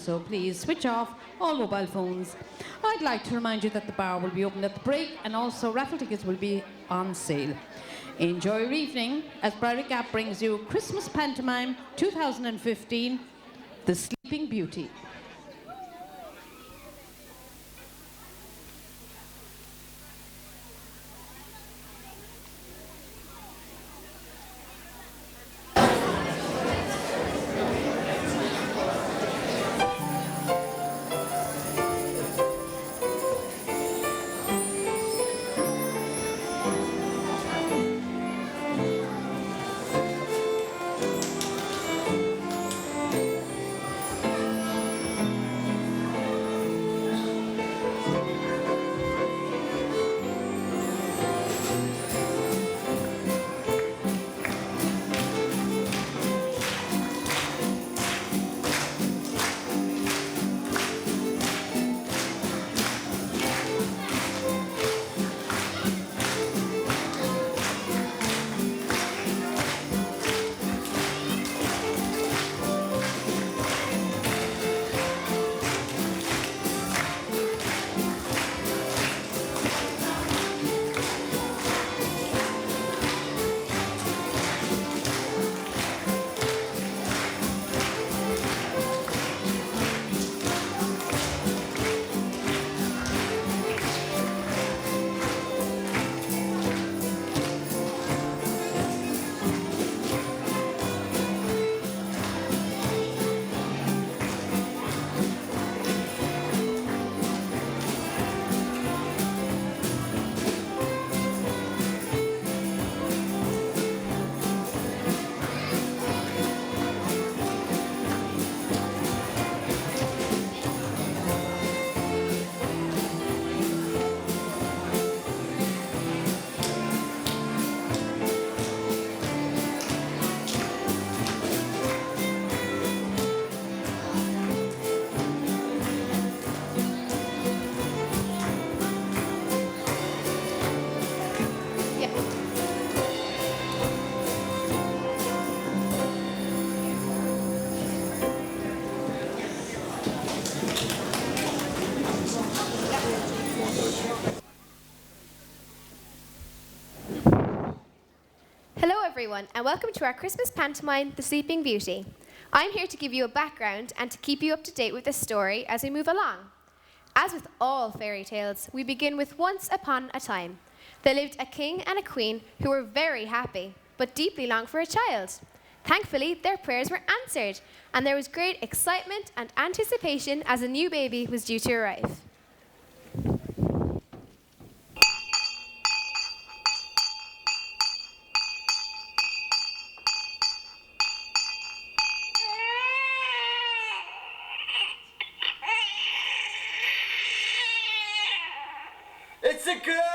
so please switch off all mobile phones. I'd like to remind you that the bar will be open at the break and also raffle tickets will be on sale. Enjoy your evening as Briery brings you Christmas Pantomime 2015, The Sleeping Beauty. Everyone, and welcome to our Christmas pantomime, The Sleeping Beauty. I'm here to give you a background and to keep you up to date with the story as we move along. As with all fairy tales, we begin with once upon a time. There lived a king and a queen who were very happy, but deeply longed for a child. Thankfully, their prayers were answered, and there was great excitement and anticipation as a new baby was due to arrive. It's a girl!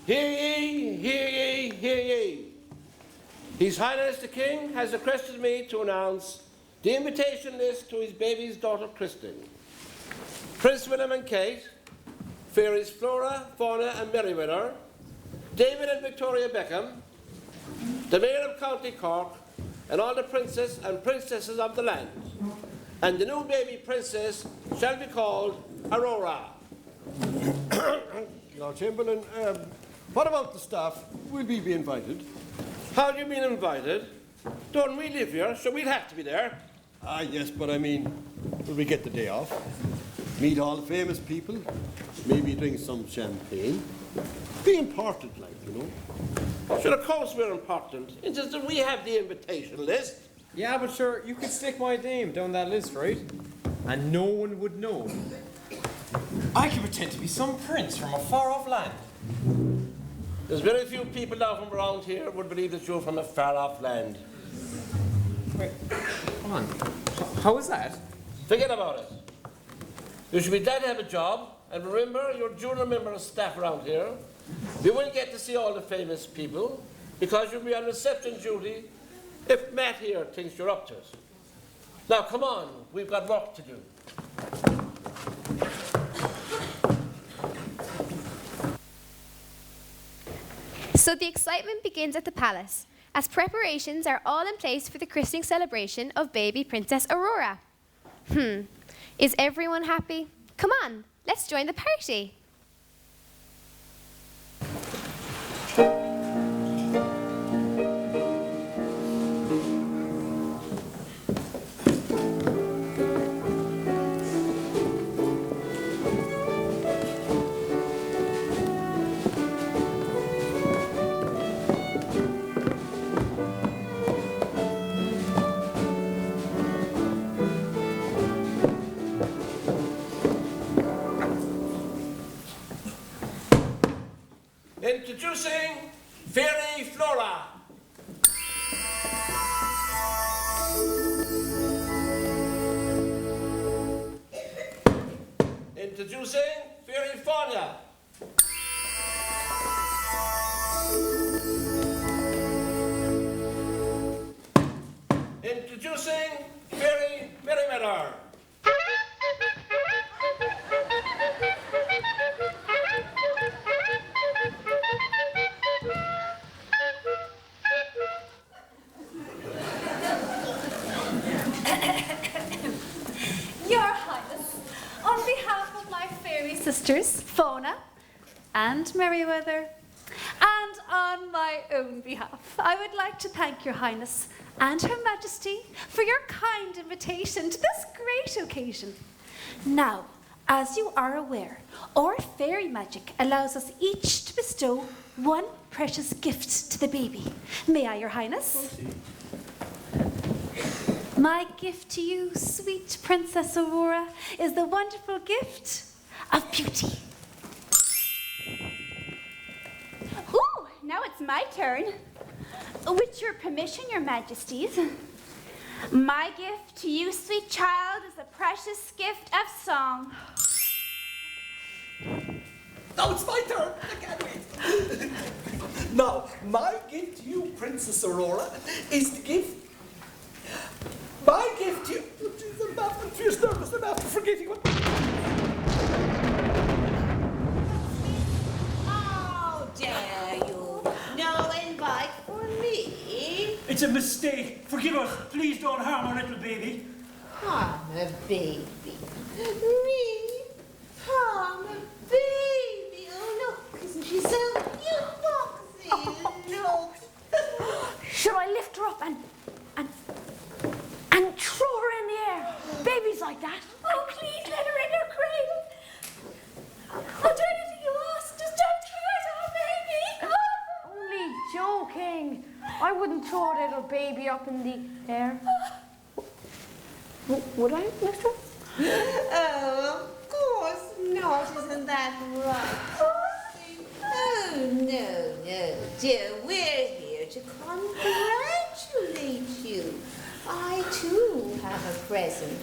Hear ye, hear ye, hear ye. His Highness the King has requested me to announce the invitation list to his baby's daughter christening. Prince William and Kate, fairies Flora, Fauna and Merryweather, David and Victoria Beckham, the Mayor of County Cork, and all the princes and princesses of the land. And the new baby princess shall be called Aurora. Lord Chamberlain, what about the staff? Will we be invited? How do you mean invited? Don't we live here, so we'll have to be there. Ah, yes, but I mean, will we get the day off? Meet all the famous people? Maybe drink some champagne? Be important, like, you know? Sure, of course we're important. It's just that we have the invitation list. Yeah, but sure, you could stick my name down that list, right? And no one would know. I could pretend to be some prince from a far-off land. There's very few people now from around here would believe that you're from a far-off land. Wait, come on. How is that? Forget about it. You should be glad to have a job, and remember, you're a junior member of staff around here. You will get to see all the famous people, because you'll be on reception duty if Matt here thinks you're up to it. Now, come on, we've got work to do. So the excitement begins at the palace, as preparations are all in place for the christening celebration of baby Princess Aurora. Is everyone happy? Come on, let's join the party. Introducing Fairy Flora. Introducing Fairy Fauna. Introducing Fairy Merryweather. Your Highness, on behalf of my fairy sisters, Fauna and Merryweather, and on my own behalf, I would like to thank Your Highness and Her Majesty for your kind invitation to this great occasion. Now, as you are aware, our fairy magic allows us each to bestow one precious gift to the baby. May I, Your Highness? My gift to you, sweet Princess Aurora, is the wonderful gift of beauty. Ooh, now it's my turn. With your permission, Your Majesties. My gift to you, sweet child, is the precious gift of song. Now it's my turn. I can't wait. Now, my gift to you, Princess Aurora, is the gift. My gift to you. I'm fierce nervous. I'm after forgetting what. How dare you? No invite for me. It's a mistake. Forgive us. Please don't harm our little baby. I'm a baby. Me? I'm a baby. Oh, look. Isn't she so cute, Foxy? Look. Should I lift her up and throw her in the air? Babies like that. Oh, please let her in her cradle. I'll do anything you ask. Just don't hurt our baby. Only joking. I wouldn't throw a little baby up in the air. Would I, mister? Oh, of course not. Isn't that right? Oh, no, dear. We're here to congratulate you. I, too, have a present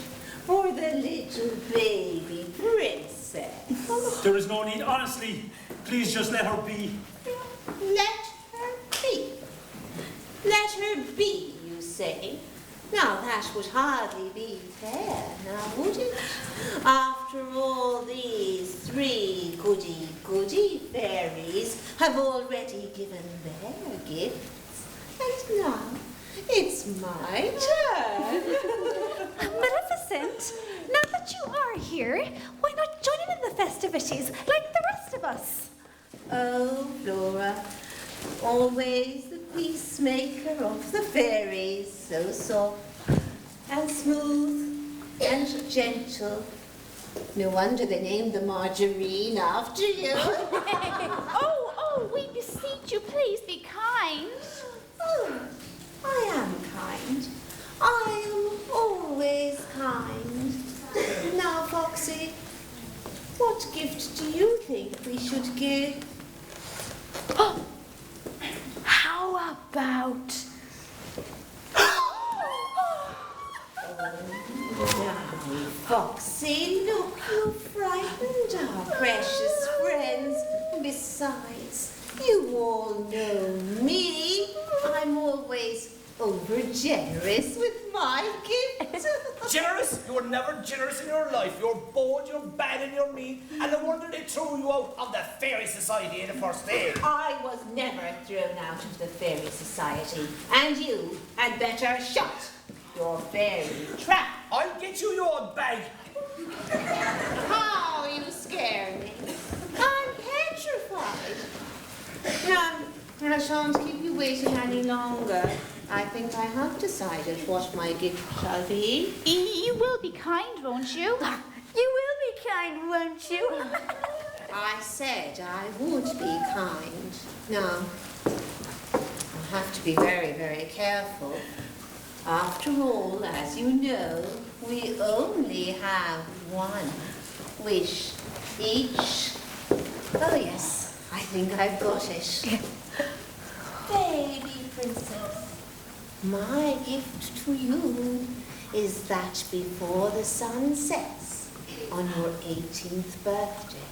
for the little baby princess. There is no need. Honestly, please just let her be. Let her be. Let her be, you say? Now, that would hardly be fair, now would it? After all, these 3 goody-goody fairies have already given their gifts. And now, it's my turn. Maleficent, now that you are here, why not join in the festivities like the rest of us? Oh, Flora, always the peacemaker of the fairies, so soft and smooth and gentle. No wonder they named the margarine after you. Oh, we beseech you, please be kind. Oh, I am kind. I am always kind. Now, Foxy, what gift do you think we should give? How about... Now, Foxy, look, you frightened our precious friends. Besides, you all know me. I'm always over-generous with my gifts. Generous? You were never generous in your life. You're bold, you're bad, and you're mean. And no wonder they threw you out of the Fairy Society in the first day. I was never thrown out of the Fairy Society. And you had better shut your fairy trap. I'll get you your bag. How you scare me. I'm petrified. Now, I shan't keep you waiting any longer. I think I have decided what my gift shall be. You will be kind, won't you? You will be kind, won't you? I said I would be kind. Now, I have to be very, very careful. After all, as you know, we only have one wish each. Oh yes, I think I've got it. Baby princess, my gift to you is that before the sun sets on your 18th birthday,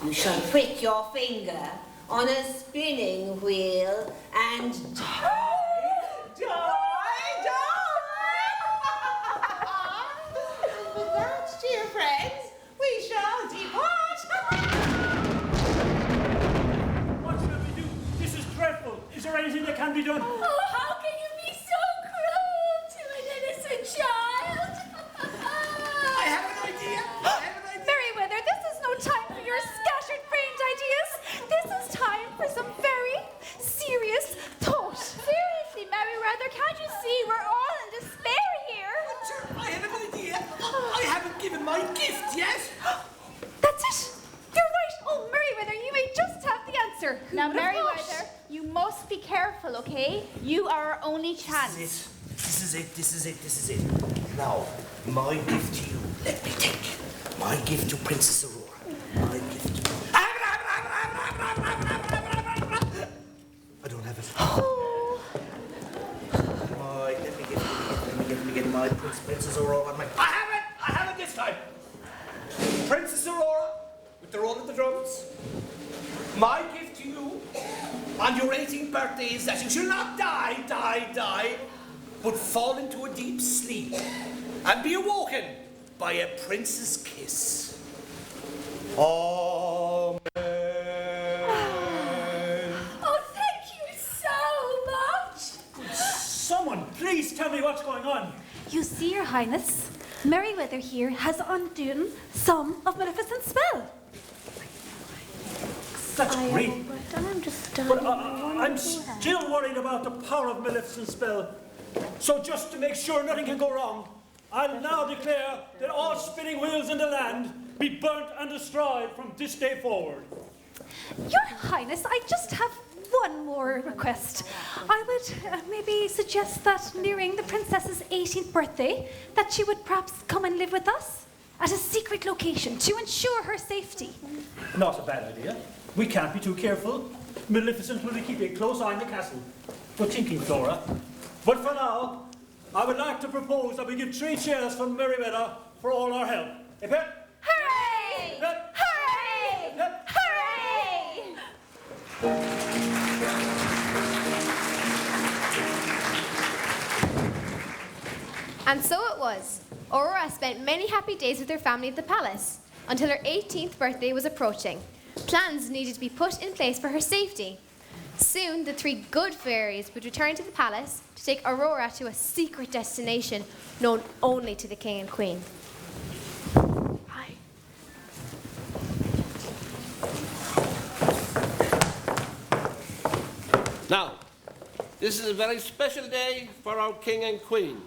you shall prick your finger on a spinning wheel and die. And with that, dear friends, we shall depart. What shall we do? This is dreadful. Is there anything that can be done? Oh, how can you be so cruel to an innocent child? I have an idea. Merryweather, this is no time for your scattered brained ideas. This is time for some very serious thought. Seriously, Merryweather, can't you see we're all in despair here? I have an idea. I haven't given my gift yet. That's it. You're right. Oh, Merryweather, you may just have the answer. Who Now, would have thought? Merryweather, you must be careful, okay? You are our only chance. This is it. Now, my gift to you. Let me think. My gift to Princess Aurora. My gift to... I don't have it. Let me get my Princess Aurora. I have it this time. Princess Aurora, with the roll of the drums. My gift to you on your 18th birthday is that you shall not die, but fall into a deep sleep and be awoken by a prince's kiss. Amen. Oh, thank you so much. Someone, please tell me what's going on. You see, Your Highness, Merryweather here has undone some of Maleficent's spell. That's great. I'm just But I'm still worried about the power of Maleficent's spell. So just to make sure nothing can go wrong, I'll now declare that all spinning wheels in the land be burnt and destroyed from this day forward. Your Highness, I just have one more request. I would maybe suggest that nearing the princess's 18th birthday, that she would perhaps come and live with us at a secret location to ensure her safety. Not a bad idea. We can't be too careful. Maleficent will be keeping a close eye on the castle. Good thinking, Flora. But for now, I would like to propose that we give 3 cheers for Merryweather for all our help. Hip hip! Hooray! Hip! Hooray! Hip! Hooray! And so it was. Aurora spent many happy days with her family at the palace until her 18th birthday was approaching. Plans needed to be put in place for her safety. Soon, the 3 good fairies would return to the palace to take Aurora to a secret destination known only to the king and queen. Now, this is a very special day for our king and queen.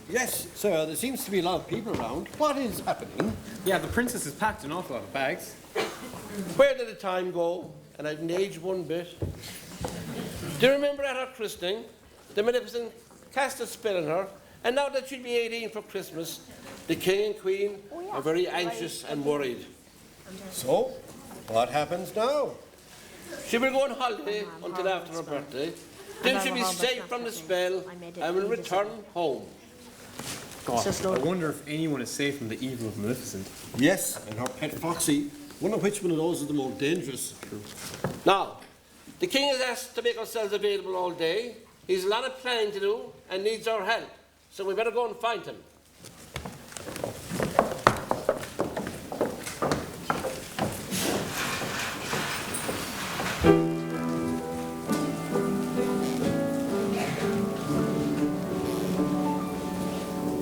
Yes, sir, there seems to be a lot of people around. What is happening? Yeah, the princess has packed an awful lot of bags. Where did the time go? And I've aged one bit. Do you remember at her christening, the Magnificent cast a spell on her, and now that she'll be 18 for Christmas, the king and queen are very anxious and worried. So, what happens now? She will go on holiday until after her birthday. Then she'll be safe from the spell and will return home. God, I wonder if anyone is safe from the evil of Maleficent. Yes, and her pet Foxy. Wonder which one of those is the more dangerous. Now, the king has asked to make ourselves available all day. He's a lot of planning to do and needs our help. So we better go and find him.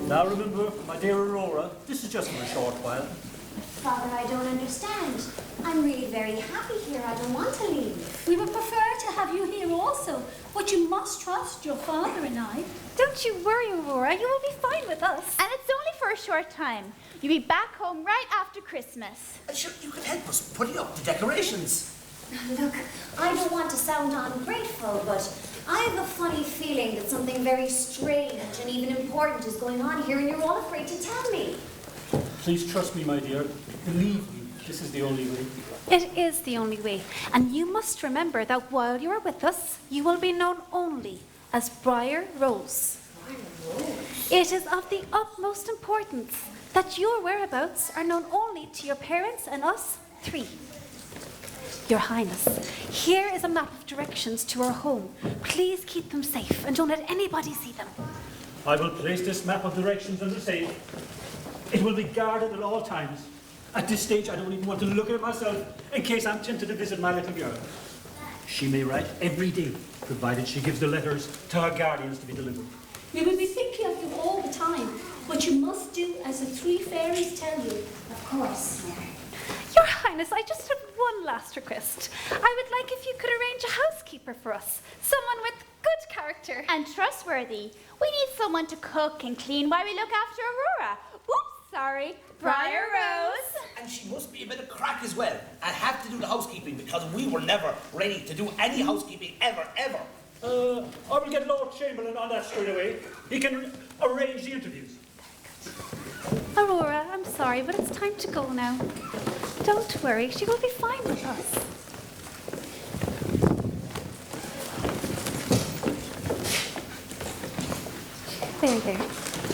Now remember, my dear Aurora, this is just for a short while. Father, I don't understand. I'm really very happy here. I don't want to leave. We would prefer to have you here also, but you must trust your father and I. Don't you worry, Aurora. You will be fine with us. And it's only for a short time. You'll be back home right after Christmas. And sure, you can help us putting up the decorations. Look, I don't want to sound ungrateful, but I have a funny feeling that something very strange and even important is going on here, and you're all afraid to tell me. Please trust me, my dear. Believe me, this is the only way. It is the only way, and you must remember that while you are with us, you will be known only as Briar Rose. It is of the utmost importance that your whereabouts are known only to your parents and us 3. Your Highness, here is a map of directions to our home. Please keep them safe and don't let anybody see them. I will place this map of directions in the safe. It will be guarded at all times. At this stage, I don't even want to look at it myself in case I'm tempted to visit my little girl. She may write every day, provided she gives the letters to her guardians to be delivered. We will be thinking of you all the time, but you must do as the 3 fairies tell you. Of course. Your Highness, I just have one last request. I would like if you could arrange a housekeeper for us. Someone with good character. And trustworthy. We need someone to cook and clean while we look after Aurora. Oops, sorry. Briar Rose. And she must be a bit of crack as well. And have to do the housekeeping because we were never ready to do any housekeeping ever. I will get Lord Chamberlain on that straight away. He can arrange the interviews. Aurora, I'm sorry, but it's time to go now. Don't worry, she will be fine with us. There.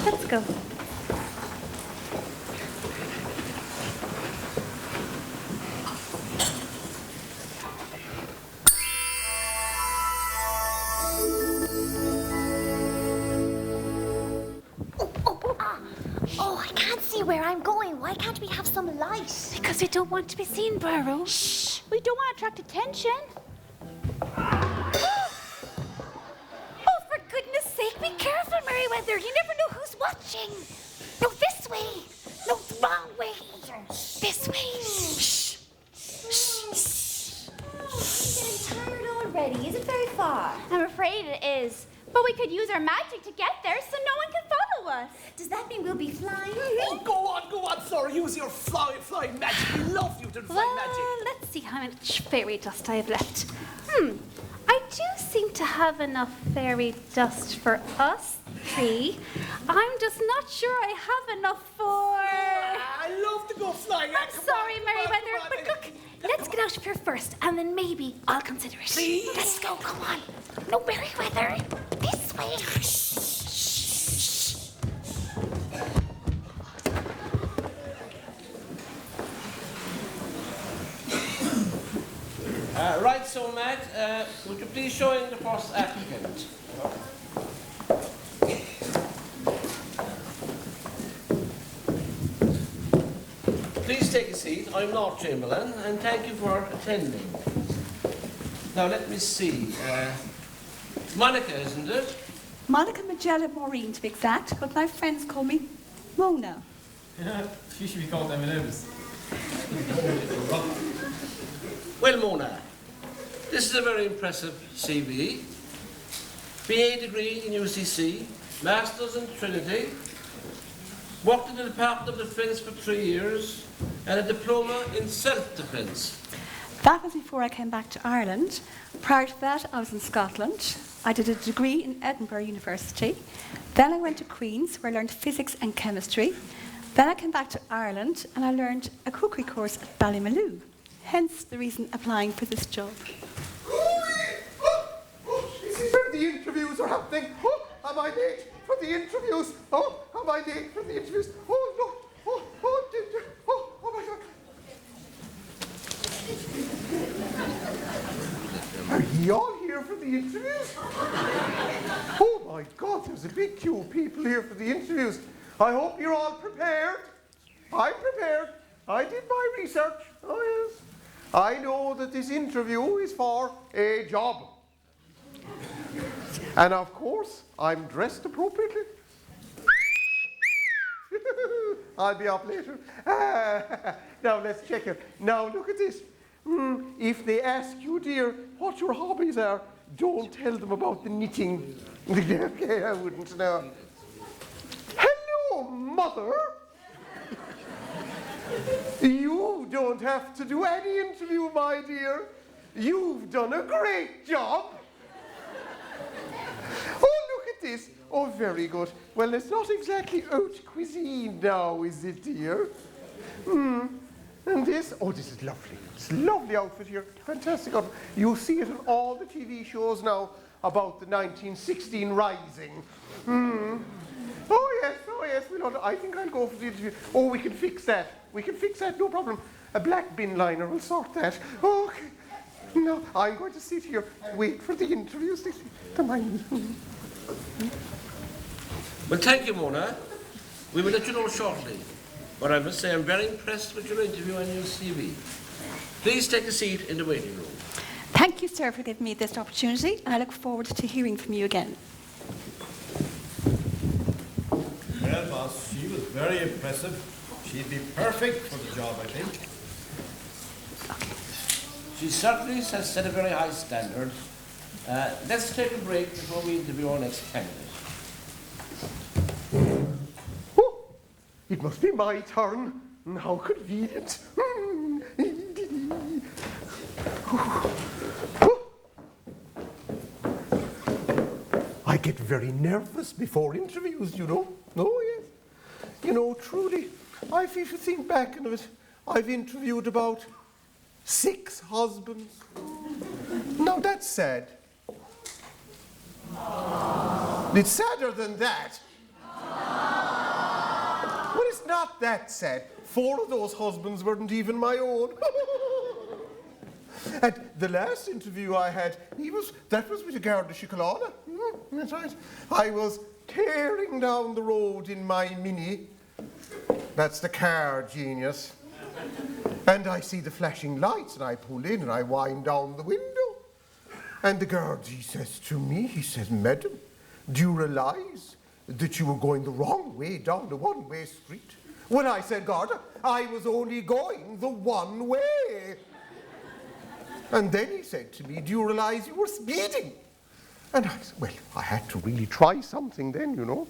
Let's go. Oh, I can't see where I'm going. Why can't we have some light? Because we don't want to be seen, Briar. Shh. We don't want to attract attention. Oh, for goodness sake, be careful, Merryweather. You never know who's watching. No, this way. No, the wrong way. This way. Shh. Shh. I'm getting tired already. Is it very far? I'm afraid it is. But we could use our magic to get there so no one can follow us. Does that mean we'll be flying? Oh, go on, Flora. Use your flying magic. We love you to fly magic. Let's see how much fairy dust I have left. I do seem to have enough fairy dust for us 3. I'm just not sure I have enough for... I love to go flying. I'm sorry, Merryweather, but look, let's get out of here first, and then maybe I'll consider it. Please? Let's go, come on. No, Merryweather, this way. Right, so Matt, would you please show in the first applicant? Please take a seat. I'm Lord Chamberlain, and thank you for attending. Now, let me see. Monica, isn't it? Monica Magellan Maureen, to be exact, but my friends call me Mona. Yeah, she should be called M&M's. Well, Mona, this is a very impressive CV. BA degree in UCC, Masters in Trinity, worked in the Department of Defence for 3 years, and a diploma in self-defence. That was before I came back to Ireland. Prior to that, I was in Scotland. I did a degree in Edinburgh University. Then I went to Queen's, where I learned physics and chemistry. Then I came back to Ireland, and I learned a cookery course at Ballymaloo. Hence the reason applying for this job. This is where the interviews are happening. Oh, am I late for the interviews? Oh, am I late for the interviews? Oh, no. Oh my God. Are you all here for the interviews? Oh my God, there's a big queue of people here for the interviews. I hope you're all prepared. I'm prepared. I did my research. Oh yes. I know that this interview is for a job. And of course, I'm dressed appropriately. I'll be up later. Now let's check it. Now look at this. If they ask you, dear, what your hobbies are, don't tell them about the knitting. Okay, I wouldn't know. Hello, Mother. You don't have to do any interview, my dear. You've done a great job. Oh, look at this. Oh, very good. Well, it's not exactly haute cuisine now, is it, dear? And this, oh, this is lovely. It's a lovely outfit here. Fantastic outfit. You see it in all the TV shows now about the 1916 Rising. Oh, yes, we know. I think I'll go for the interview. Oh, we can fix that. We can fix that, no problem. A black bin liner will sort that. Okay. No, I'm going to sit here and wait for the interviews. Come on. Well, thank you, Mona. We will let you know shortly. But I must say I'm very impressed with your interview and your CV. Please take a seat in the waiting room. Thank you, sir, for giving me this opportunity, and I look forward to hearing from you again. Well, boss, she was very impressive. She'd be perfect for the job, I think. She certainly has set a very high standard. Let's take a break before we interview our next candidate. Oh, it must be my turn. How convenient. I get very nervous before interviews, you know. Oh, yes. You know, truly, if you think back on it, I've interviewed about 6 husbands. Now, that's sad. It's sadder than that. Well, it's not that sad. 4 of those husbands weren't even my own. And the last interview I had, that was with a Garda Síochána. That's right. I was tearing down the road in my Mini. That's the car, genius. And I see the flashing lights, and I pull in, and I wind down the window. And the guard, he says to me, he says, "Madam, do you realize that you were going the wrong way down the one-way street?" Well, I said, "God, I was only going the one way." And then he said to me, "Do you realize you were speeding?" And I said, well, I had to really try something then, you know.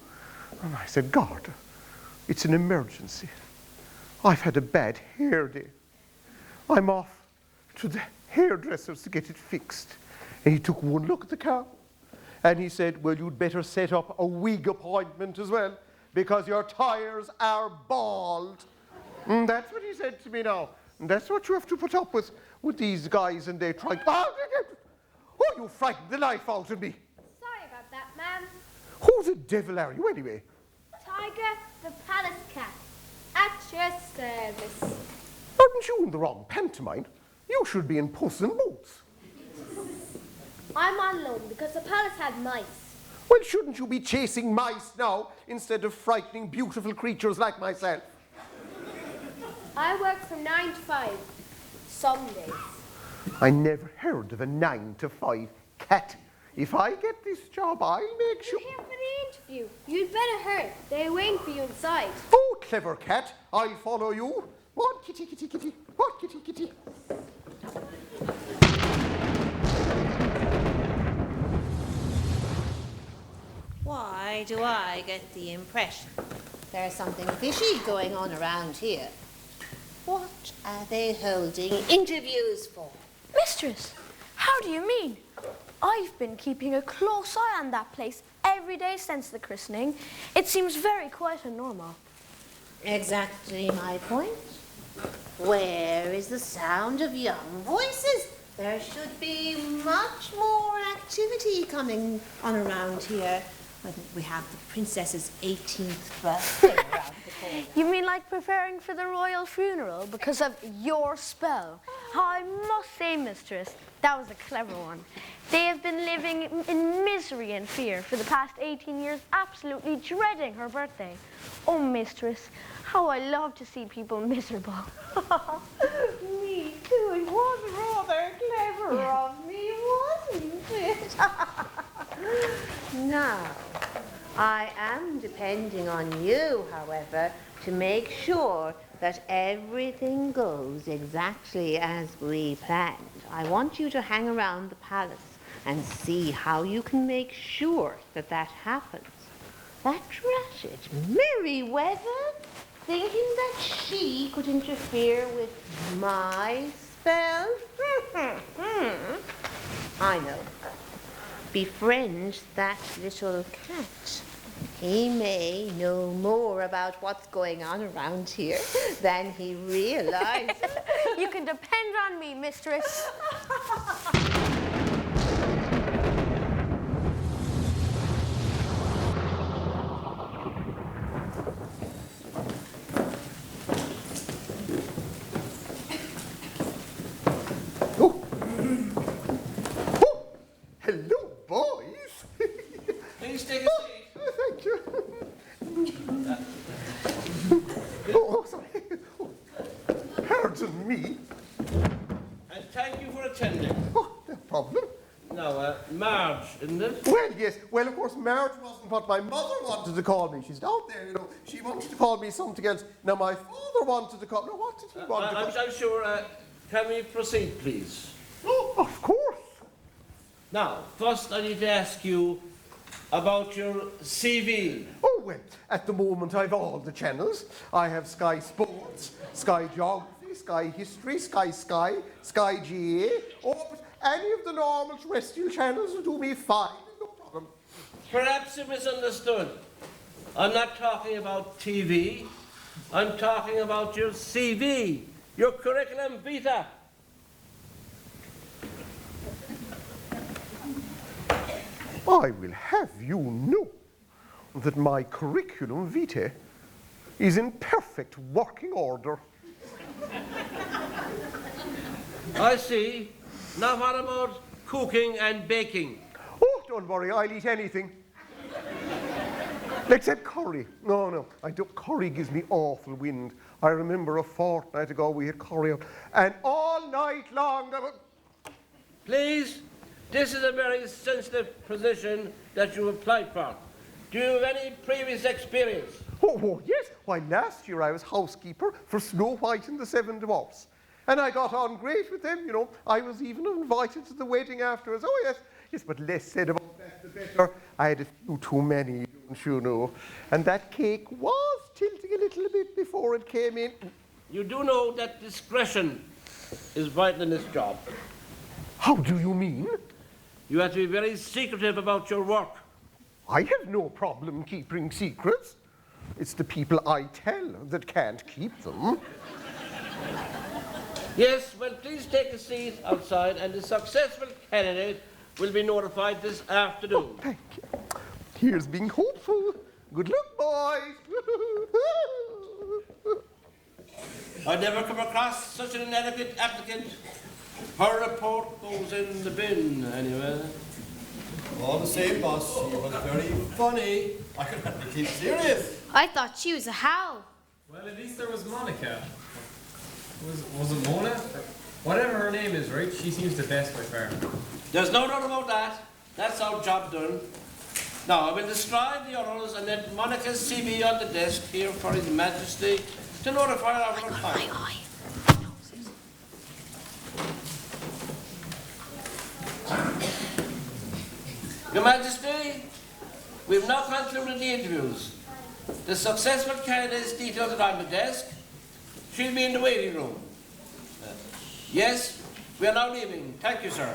And I said, "God, it's an emergency. I've had a bad hair day. I'm off to the hairdressers to get it fixed." And he took one look at the car, and he said, "Well, you'd better set up a wig appointment as well, because your tires are bald." That's what he said to me now. And that's what you have to put up with these guys, and they try. Oh, you frightened the life out of me. Sorry about that, ma'am. Who the devil are you, anyway? Tiger, the palace cat. At your service. Aren't you in the wrong pantomime? You should be in Puss in Boots. I'm on loan because the palace had mice. Well, shouldn't you be chasing mice now instead of frightening beautiful creatures like myself? I work from 9 to 5. Some days. I never heard of a 9 to 5 cat. If I get this job, I'll make sure. You're here for the interview. You'd better hurry. They're waiting for you inside. Oh, clever cat. I'll follow you. What, kitty, kitty, kitty? What, kitty, kitty? Why do I get the impression there's something fishy going on around here? What are they holding interviews for? Mistress, how do you mean? I've been keeping a close eye on that place every day since the christening. It seems very quiet and normal. Exactly my point. Where is the sound of young voices? There should be much more activity coming on around here. I think we have the princess's 18th birthday around the corner. You mean like preparing for the royal funeral because of your spell? I must say, mistress, that was a clever one. They have been living in misery and fear for the past 18 years, absolutely dreading her birthday. Oh, mistress, how I love to see people miserable. Me too. It was rather clever of me, wasn't it? Now, I am depending on you, however, to make sure that everything goes exactly as we planned. I want you to hang around the palace and see how you can make sure that that happens. That ratchet, Merryweather, thinking that she could interfere with my spell? I know. Befriend that little cat. He may know more about what's going on around here than he realizes. You can depend on me, mistress. Hello, boys. Please take a seat. Thank you. Oh, sorry. Oh, pardon me. And thank you for attending. Oh, no problem. Now, Marge, isn't it? Well, yes. Well, of course, Marge wasn't what my mother wanted to call me. She's down there, you know. She wanted to call me something else. Now, my father wanted to call me. What did he want to call me? I'm sure. Can we proceed, please? Oh, of course. Now, first I need to ask you about your CV. Oh, well, at the moment I've all the channels. I have Sky Sports, Sky Geography, Sky History, Sky, Sky GA. Oh, but any of the normal terrestrial channels will do me fine, no problem. Perhaps you misunderstood. I'm not talking about TV. I'm talking about your CV, your curriculum vitae. I will have you know that my curriculum vitae is in perfect working order. I see. Now what about cooking and baking? Oh, don't worry, I'll eat anything. Except curry. No, I don't. Curry gives me awful wind. I remember a fortnight ago we had curry out, and all night long there was... Please, this is a very sensitive position that you applied for. Do you have any previous experience? Oh, yes. Why, last year I was housekeeper for Snow White and the Seven Dwarfs. And I got on great with them, you know. I was even invited to the wedding afterwards. Oh, yes, but less said about that, the better. I had a few too many, don't you know. And that cake was tilting a little bit before it came in. You do know that discretion is vital in this job. How do you mean? You have to be very secretive about your work. I have no problem keeping secrets. It's the people I tell that can't keep them. Yes, well, please take a seat outside, and the successful candidate will be notified this afternoon. Oh, thank you. Here's being hopeful. Good luck, boys. I've never come across such an inadequate applicant. Her report goes in the bin, anyway. All the same, boss. She was very funny. I could have to keep serious. I thought she was a howl. Well, at least there was Monica. Was it Mona? Whatever her name is, right? She seems the best by far. There's no doubt about that. That's our job done. Now, I will describe the others and let Monica's CV on the desk here for His Majesty to notify our client. Your Majesty, we've now concluded the interviews. The successful candidate's details are on the desk. She'll be in the waiting room. Yes, we are now leaving. Thank you, sir.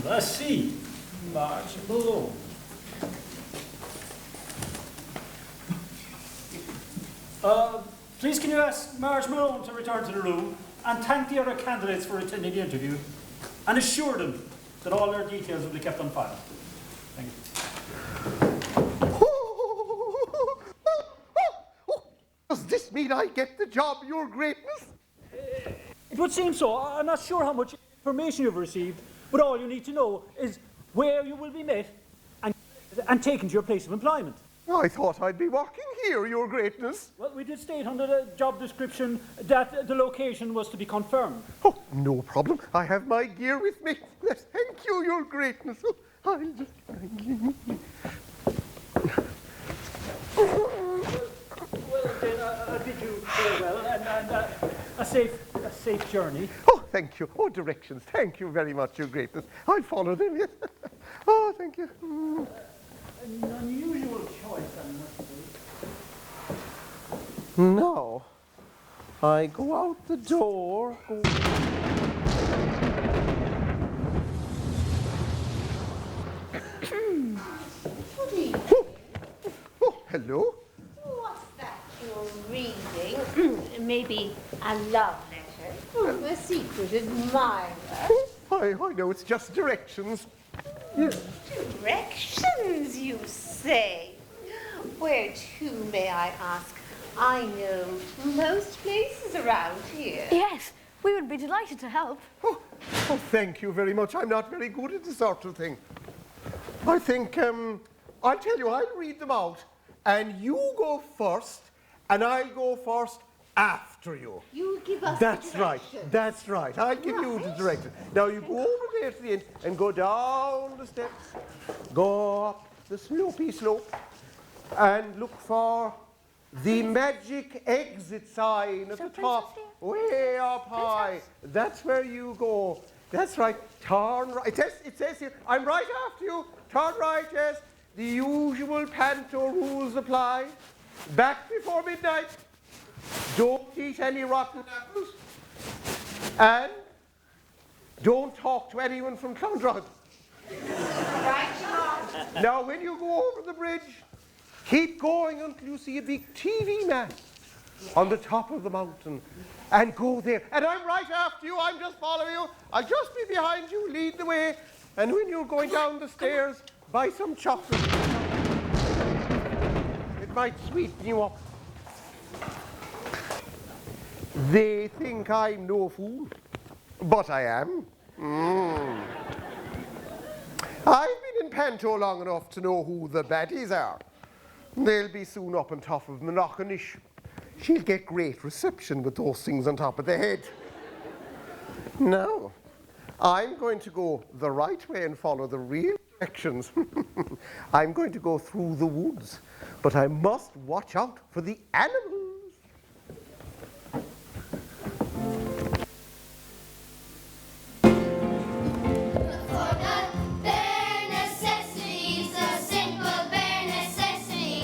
Let's see. March below. Please can you ask Marge Malone to return to the room and thank the other candidates for attending the interview and assure them that all their details will be kept on file. Thank you. Does this mean I get the job, Your Greatness? It would seem so. I'm not sure how much information you've received, but all you need to know is where you will be met and taken to your place of employment. I thought I'd be working here, Your Greatness. Well, we did state under the job description that the location was to be confirmed. Oh, no problem. I have my gear with me. Yes, thank you, Your Greatness. Oh, I'll just... Well, then, I bid you farewell and a safe journey. Oh, thank you. Oh, directions. Thank you very much, Your Greatness. I'll follow them, yes. Oh, thank you. An unusual choice, I must say. Now, I go out the door. Oh, hello. What's that you're reading? Maybe a love letter? A secret admirer? I know it's just directions. Yes. Directions, you say? Where to, may I ask? I know most places around here. Yes, we would be delighted to help. Oh, thank you very much. I'm not very good at this sort of thing. I think, I'll tell you, I'll read them out, and you go first, and I'll go first after you. You give us That's the right. directions. That's right. I'll give you the directions. Now you go over there to the end and go down the steps, go up the slopey slope, and look for the magic exit sign at the top, way up high. That's where you go. That's right. Turn right. It says here, I'm right after you. Turn right, yes. The usual Panto rules apply. Back before midnight. Don't eat any rotten apples. And don't talk to anyone from Clondrod. Right, Now, when you go over the bridge, keep going until you see a big TV mast on the top of the mountain. And go there. And I'm right after you. I'm just following you. I'll just be behind you. Lead the way. And when you're going down the stairs, buy some chocolate. It might sweeten you up. They think I'm no fool, but I am. I've been in Panto long enough to know who the baddies are. They'll be soon up on top of Monachanish. She'll get great reception with those things on top of the head. Now, I'm going to go the right way and follow the real directions. I'm going to go through the woods, but I must watch out for the animals. For the bare necessities, the simple bare necessities.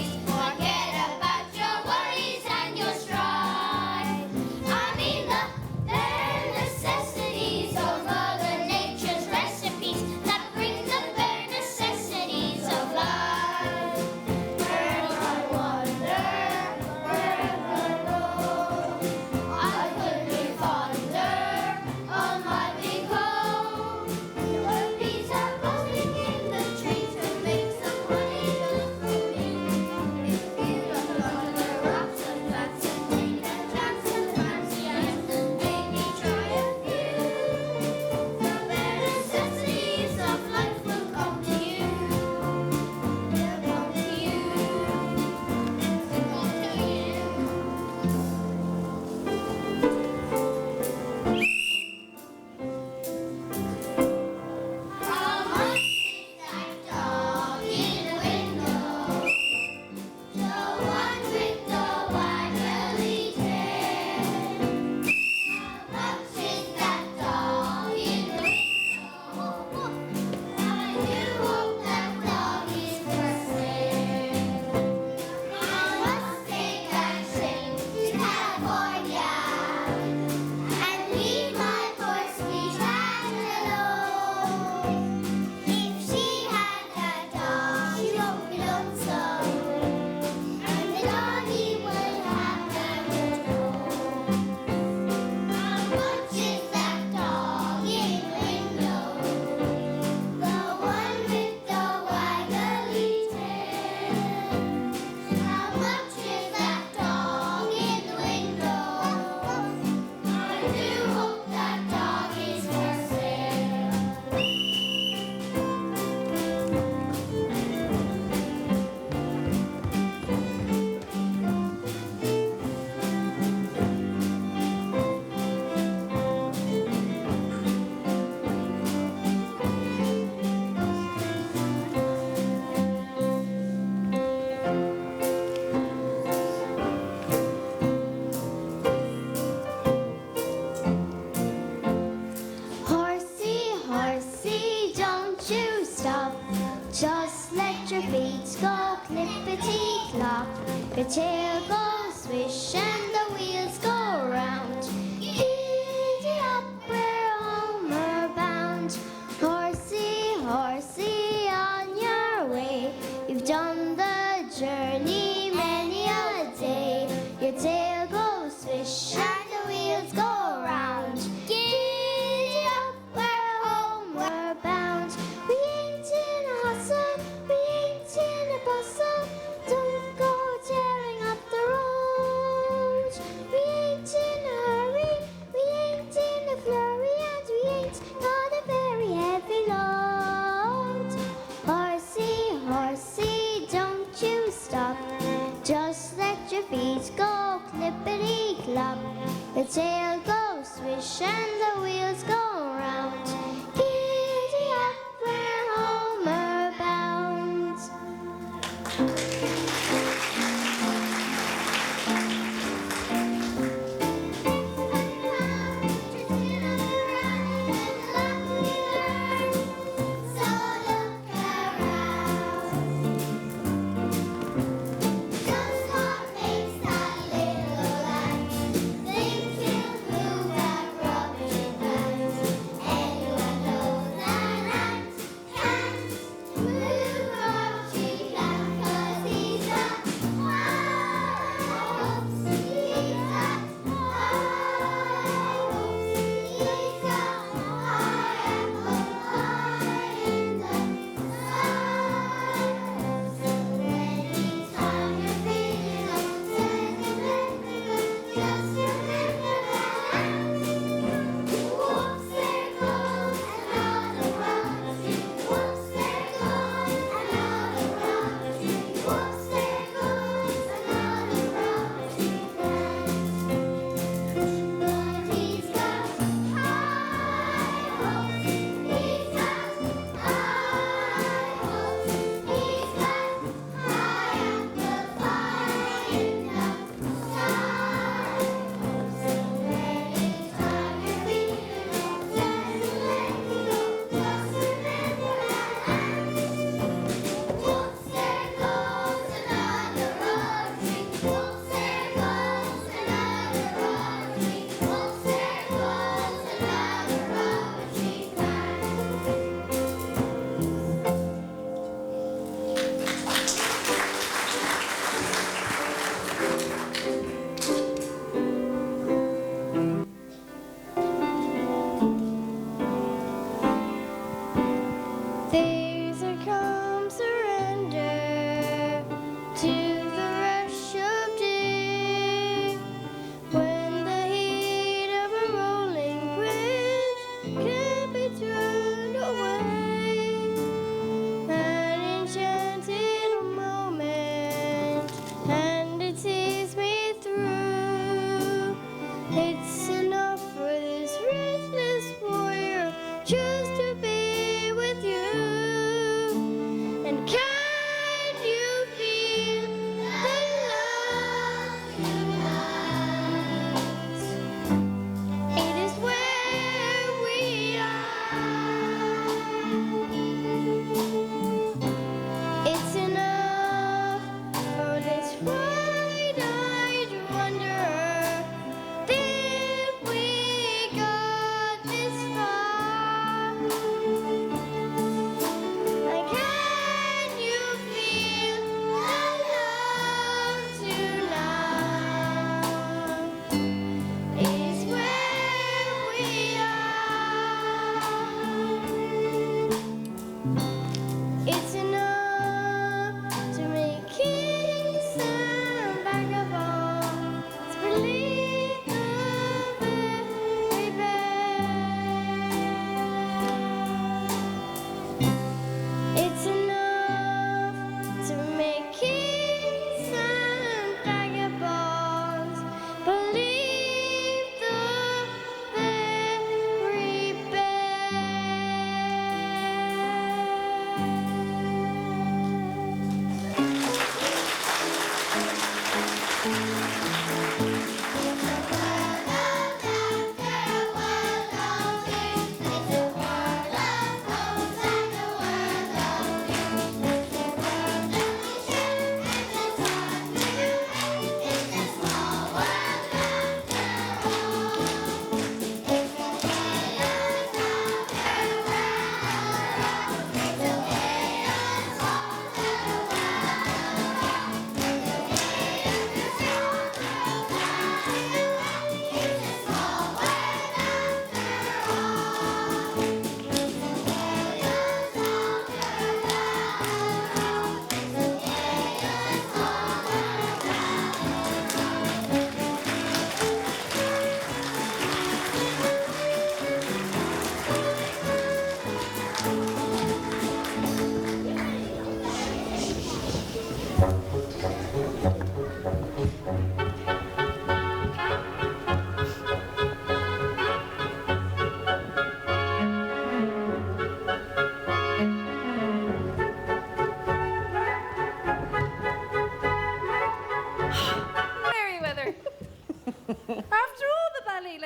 top. Your tail goes swish and the wheels go round. Giddy up, we're homeward bound. Horsey, horsey, on your way. You've done the journey many a day. Your tail goes swish and the wheels go round. Giddy up, we're homeward bound. We ain't in a hustle, we ain't in a bustle. Don't go tearing up the road. We ain't in a hurry, we ain't in a flurry, and we ain't got a very heavy load. Horsey, horsey, don't you stop. Just let your feet go clippity-clop. The tail goes swish and the wheels go round. Giddy up, we're homeward bound. There's a calm surrender to the rush of day, when the heat of a rolling bridge can't be turned away. An enchanted moment, and it sees me through. It's enough for this restless warrior just to be with you. And can you feel the love tonight? It is where we are. It's enough for this world.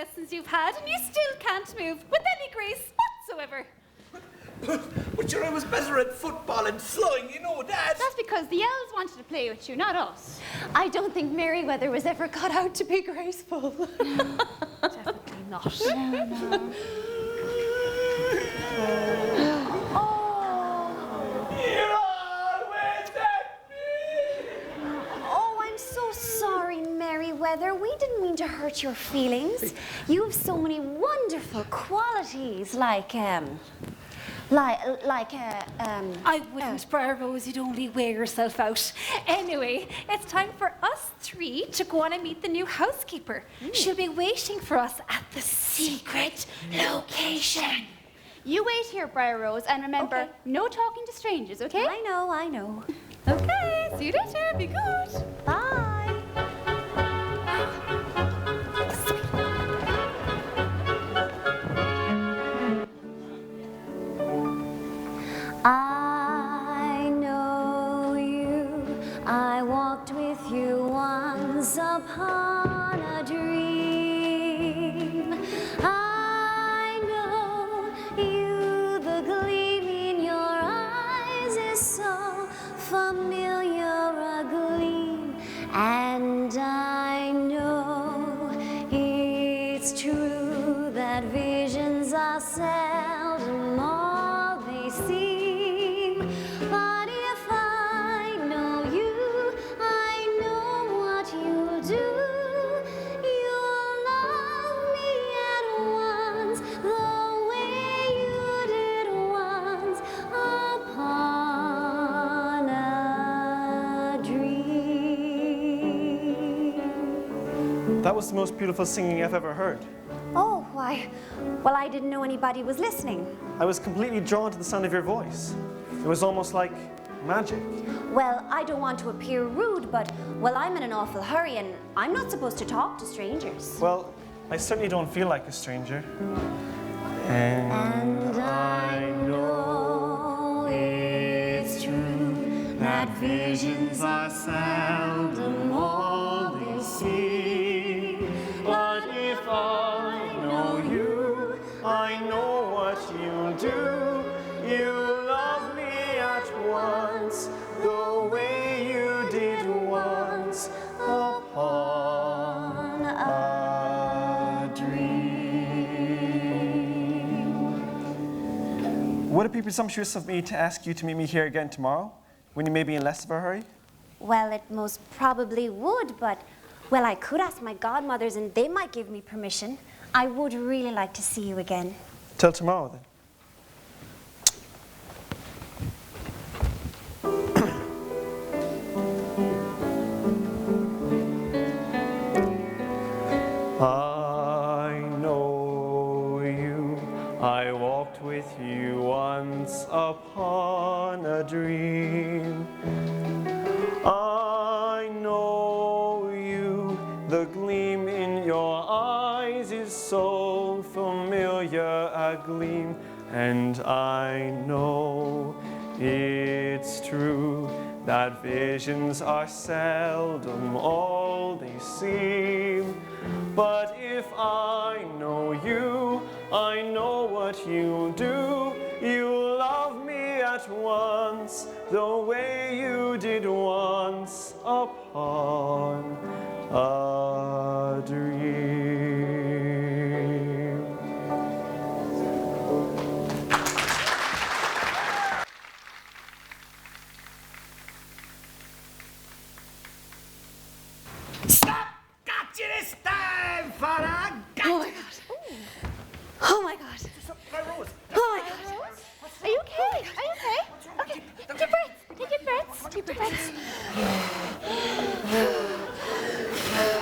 lessons you've had and you still can't move with any grace whatsoever. But sure, I was better at football and flying, you know that. That's because the elves wanted to play with you, not us. I don't think Merryweather was ever cut out to be graceful. Definitely not. No. You're always at me. Oh, I'm so sorry, Merryweather. We didn't mean to hurt your feelings. You have so many wonderful qualities, I wouldn't, Briar Rose, you'd only wear yourself out. Anyway, it's time for us three to go on and meet the new housekeeper. She'll be waiting for us at the secret location. You wait here, Briar Rose, and remember, no talking to strangers, okay? I know. Okay, see you later. Be good. Bye. I know you. I walked with you once upon a dream. I know you. The gleam in your eyes is so familiar, a gleam. And I know it's true that visions are seldom all they seem. But if I know you, I know what you'll do. You'll love me at once, the way you did once upon a dream. That was the most beautiful singing I've ever heard. Oh, why? Well, I didn't know anybody was listening. I was completely drawn to the sound of your voice. It was almost like magic. Well, I don't want to appear rude, but, well, I'm in an awful hurry and I'm not supposed to talk to strangers. Well, I certainly don't feel like a stranger. And I know it's true that visions are seldom all they seem. But if I know you, I know what you'll do. You love me at once, the way you did once upon a dream. Would it be presumptuous of me to ask you to meet me here again tomorrow, when you may be in less of a hurry? Well, it most probably would, but, well, I could ask my godmothers and they might give me permission. I would really like to see you again. Till tomorrow, then. I know you. I walked with you once upon a dream. I know you. The gleam in your eyes is so familiar, a gleam. And I know it's true that visions are seldom all they seem. But if I know you, I know what you do. You love me at once, the way you did once upon a dream. Stop! Got you this time, Farah! Oh my God. Oh my God. Oh my God. Are you okay? Are you okay? Okay, deep breaths. Take your breaths. Deep breaths.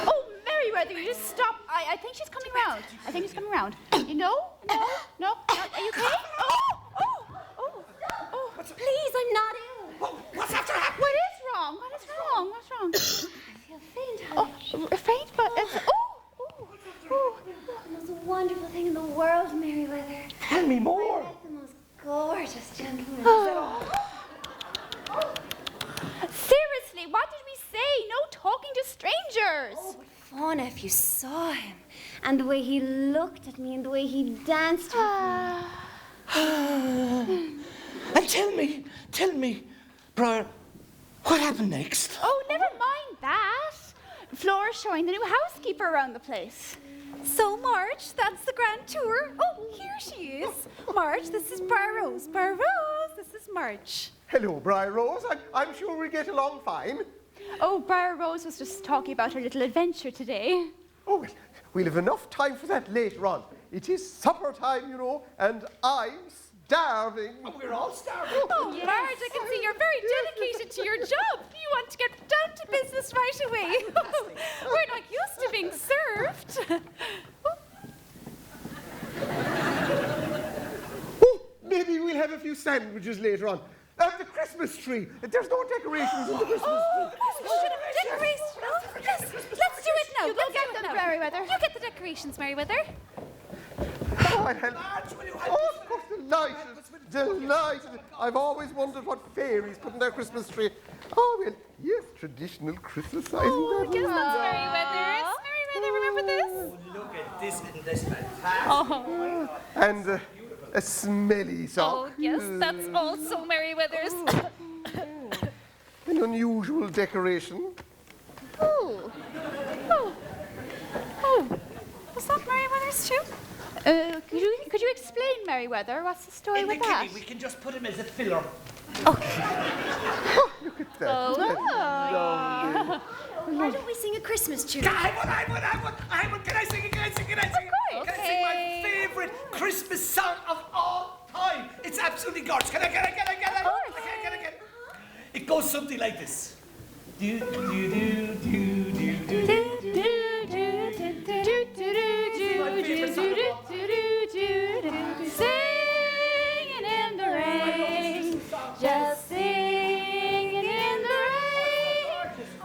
Oh, Merryweather, you just stop. I think she's coming round. I think she's coming round. You know? No? Are you okay? Oh. Please, I'm not ill. What's after happening? What is wrong? What's wrong? I feel faint. Oh, faint, but it's... The most wonderful thing in the world, Merryweather. Tell me more. I met the most gorgeous gentleman. Seriously, what did we say? No talking to strangers. Oh, but Fauna, if you saw him, and the way he looked at me, and the way he danced with me. And tell me, Briar, what happened next? Oh, never mind that. Flora's showing the new housekeeper around the place. So, Marge, that's the grand tour. Oh, here she is. Marge, this is Briar Rose. Briar Rose, this is Marge. Hello, Briar Rose. I'm sure we'll get along fine. Oh, Briar Rose was just talking about her little adventure today. Oh, well, we'll have enough time for that later on. It is supper time, you know, and I'm starving. Oh, we're all starving. Oh, yes. Marge, I can see you're very dedicated to your job. You want to get down to business right away. We're not used to being served. Oh, maybe we'll have a few sandwiches later on. The Christmas tree. There's no decorations in the Christmas tree. Decorations. Yes, let's do it now. You go get them, Merryweather. You get the decorations, Merryweather. Oh, I'll help. Oh, of course, delighted. I've always wondered what fairies put in their Christmas tree. Oh, well, yes, traditional Christmas size. Oh, I guess that's Merryweather. Merryweather, remember this? Oh, look at this. Isn't this fantastic? Oh. And a smelly sock. Oh, yes, that's also Merryweather's. An unusual decoration. Oh. Was that Merryweather's too? Could you explain, Merryweather? What's the story In with the that? kitty, we can just put him as a filler. Look at that. Oh. Why don't we sing a Christmas tune? I would. Can I sing it? Can I sing it? course. Can I sing my favourite Christmas song of all time? It's absolutely gorgeous. Can I? It goes something like this. Do, do, do, do, do, do, do. My favourite song of all time. Singing in the rain, just singing in the rain.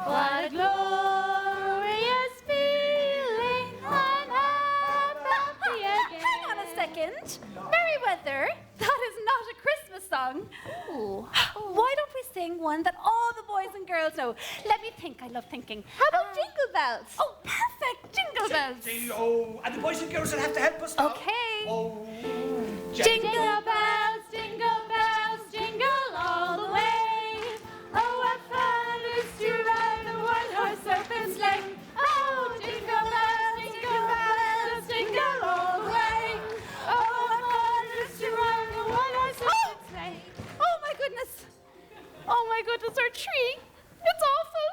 What a glorious feeling! I'm happy again. Hang on a second, Merryweather. That is not a Christmas song. Oh. Why don't we sing one that all the boys and girls know? Let me think. I love thinking. How about Jingle Bells? Oh, perfect! Jingle bells. Oh, and the boys and girls will have to help us now. Okay. Oh, Jingle bells, jingle all the way. Oh, what fun it is to ride a one-horse open sleigh. Oh, jingle bells, jingle all the way. Oh, what fun it is to ride a one-horse open sleigh. Oh my goodness! Oh my goodness, our tree! It's awful.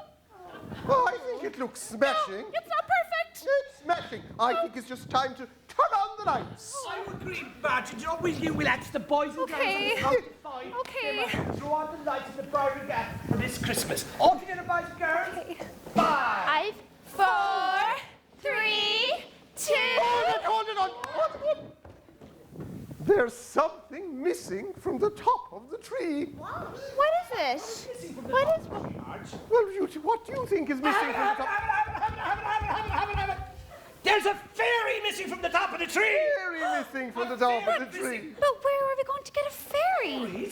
Oh, I think it looks smashing. No, it's not perfect. It's smashing. I think it's just time to turn on the lights. I agree, Marge. You know, we'll ask the boys and Okay. girls on the five. Okay. Throw on the lights in the Briery gap for this Christmas. All together, boys and girls. Okay. 5, 4, 3, 2. Hold it on. There's something missing from the top of the tree. What is it? What is it? Well, what do you think is missing from the top? There's a fairy missing from the top of the tree. Fairy missing from the top of the tree. But where are we going to get a fairy?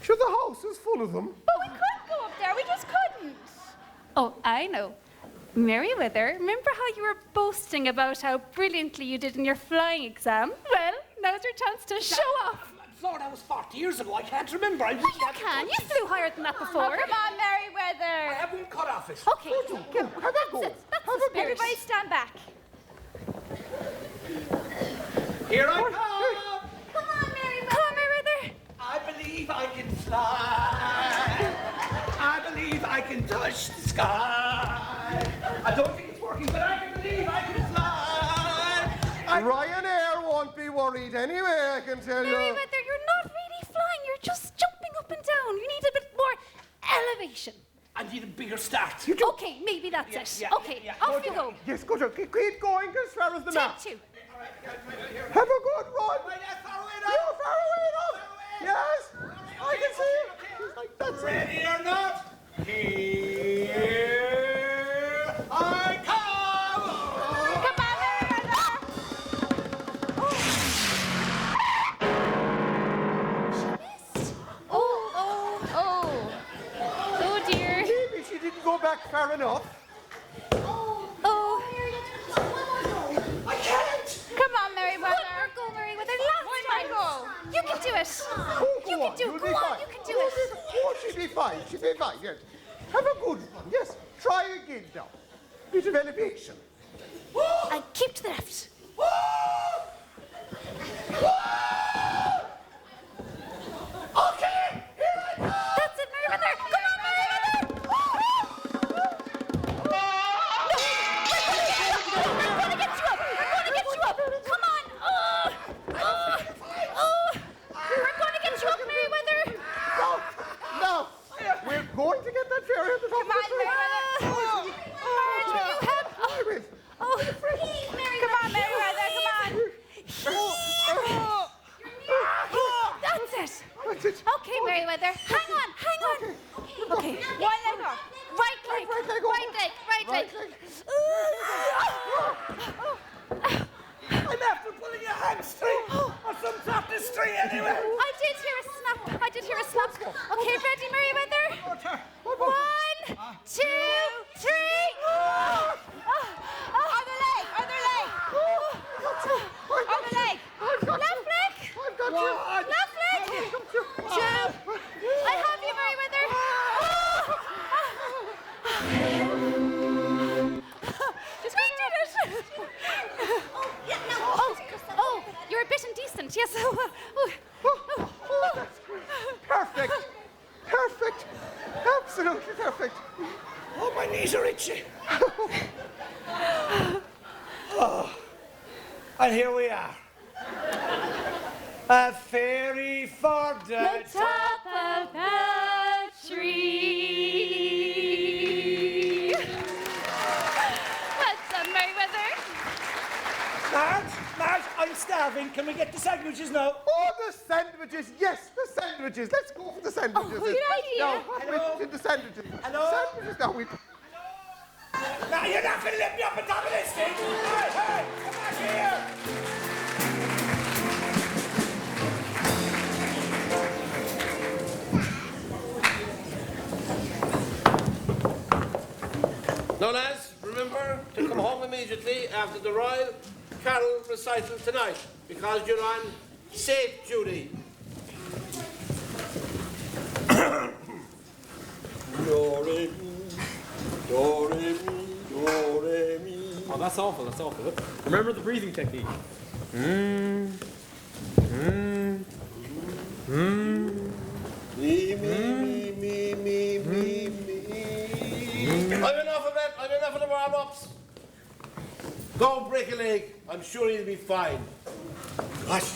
Sure, the house is full of them. But we couldn't go up there. We just couldn't. Oh, I know. Merryweather, remember how you were boasting about how brilliantly you did in your flying exam? Well, now's your chance to show off. Flora, that was 40 years ago. I can't remember. You can. You flew higher than that before. Oh, come on, Merryweather. I have one cut off it. Okay. Have a go. That's the spirit. Everybody stand back. Here I come. Come on, Merryweather. Come on, Merryweather. I believe I can fly. I believe I can touch the sky. I don't think it's working, but I can believe I can fly. Ryanair won't be worried anyway, I can tell you. Merryweather, you're not really flying. You're just jumping up and down. You need a bit more elevation. I need a bigger start. Okay, maybe that's it. Okay, off you go. Yes, good. Keep going as far as the map. Take 2. Have a good run. You're far away enough. Yes, I can see. That's Ready or not? Here I come. Come on, Merryweather. Oh dear. Maybe she didn't go back far enough. Oh. I can't. Come on, Merryweather. One more go, Merryweather. Last time. Go. You can do it. Oh, You can do it. you'll Go be on, fine. you can do it. Oh, she'll be fine. She'll be fine, yes. Have a good one, yes. Try again now. Bit of elevation. And keep to the left. Okay, here I go. That's it, Merryweather. Come on, Merryweather. We're going to get you up. We're going to get you up. Come on. We're going to get you up, Merryweather. No, we're going to get that fairy at the top of the tree. I will. Come on, Merryweather. Come on. That's it. That's it. Okay, Merryweather. Hang on. Okay. One leg up. Right leg. Right leg over. Right leg. I'm after pulling a hamstring or some tapestry anyway. I did hear a snap. Okay, ready, Merryweather? 1, 2, 3. Other leg. Other leg. Left leg. I've got you. Left leg. 2. I have you, Merryweather. We did it. Oh, you're a bit indecent. Yes. Perfect. Perfect. Absolutely perfect. Oh, my knees are itchy. And here we are. A fairy for the Top of the tree. Well done, Merryweather. Marge, I'm starving. Can we get the sandwiches now? Oh, the sandwiches. Yes, the sandwiches. Let's go for the sandwiches. Oh, good idea. No, Hello? with the sandwiches. Hello? Sandwiches now. Now, you're not going to lift me up on top of this thing. Hey, come back here. Now, lads, remember to come home immediately after the Royal Carol recital tonight, because you're on safe duty. Do, re, mi, do, re, mi, do, re, mi. Oh, that's awful. Look. Remember the breathing technique. Me, me, me, me, me, me. I've enough of it. I've enough of the warm-ups. Go break a leg. I'm sure he'll be fine. Gosh,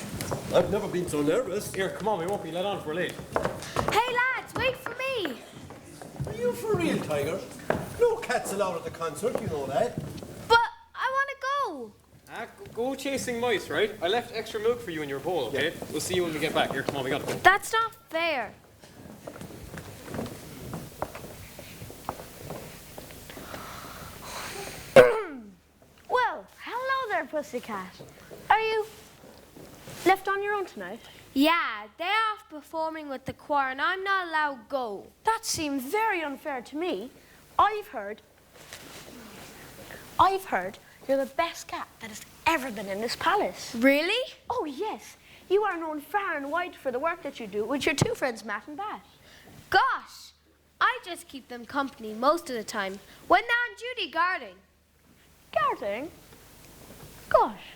I've never been so nervous. Here, come on, we won't be let on if we're late. Hey, lads, wait for me. Are you for real, Tiger? No cats allowed at the concert, you know that. But I want to go. Go chasing mice, right? I left extra milk for you in your bowl, okay? We'll see you when we get back. Here, come on, we gotta go. That's not fair. Well, hello there, pussycat. Are you left on your own tonight? Yeah, they're off performing with the choir and I'm not allowed go. That seems very unfair to me. I've heard you're the best cat that has ever been in this palace. Really? Oh, yes. You are known far and wide for the work that you do with your two friends, Matt and Bat. Gosh, I just keep them company most of the time when they're on duty guarding. Guarding? Gosh,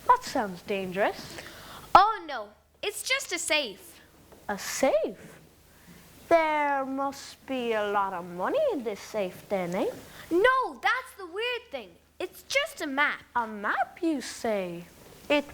that sounds dangerous. Oh no, it's just a safe. A safe? There must be a lot of money in this safe then, eh? No, that's the weird thing. It's just a map. A map, you say? It,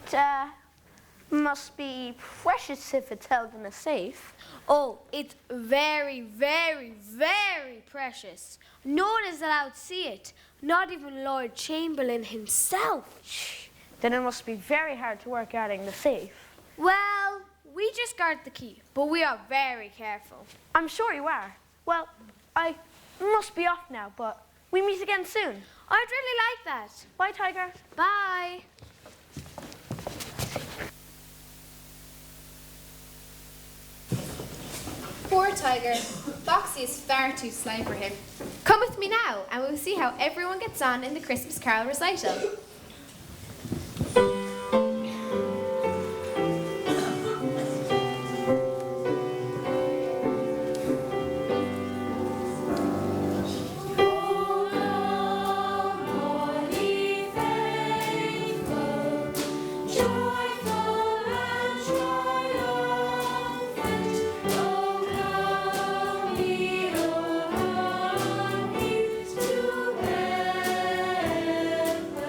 must be precious if it's held in a safe. Oh, it's very, very, very precious. No one is allowed to see it. Not even Lord Chamberlain himself. Shh. Then it must be very hard to work guarding the safe. Well, we just guard the key, but we are very careful. I'm sure you are. Well, I must be off now, but we meet again soon. I'd really like that. Bye, Tiger. Bye. Poor Tiger. Foxy is far too sly for him. Come with me now, and we'll see how everyone gets on in the Christmas Carol recital. To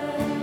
Bethlehem.